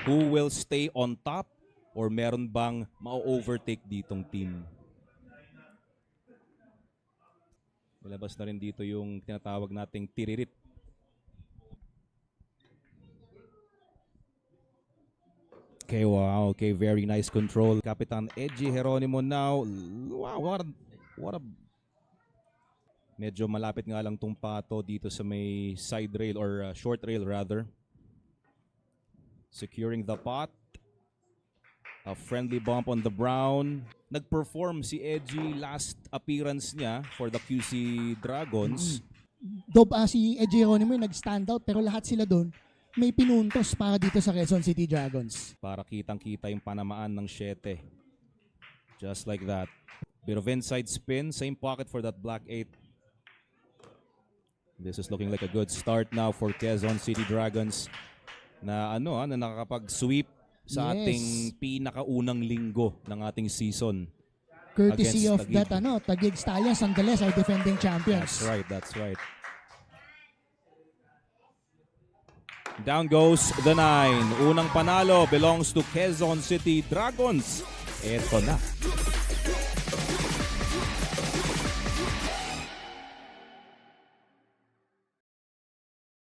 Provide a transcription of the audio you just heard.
Who will stay on top or meron bang ma-overtake ditong team? Ilabas na rin dito yung tinatawag nating tiririt. Okay, wow. Okay, very nice control. Kapitan Edgy Geronimo now. Wow, what a... Medyo malapit nga lang tong pato dito sa may side rail or short rail rather. Securing the pot. A friendly bump on the brown. Nag-perform si Edgy last appearance niya for the QC Dragons. Si Edgy Geronimo yung nag-stand out pero lahat sila doon may pinuntos para dito sa Quezon City Dragons. Para kitang-kita yung panamaan ng 7. Just like that. Bit of inside spin. Same pocket for that black 8. This is looking like a good start now for Quezon City Dragons na na nakakapag-sweep sa ating pinakaunang linggo ng ating season. Courtesy of Taguig. that Taguig Stallions nonetheless are defending champions. That's right. Down goes the 9. Unang panalo belongs to Quezon City Dragons. Eto na.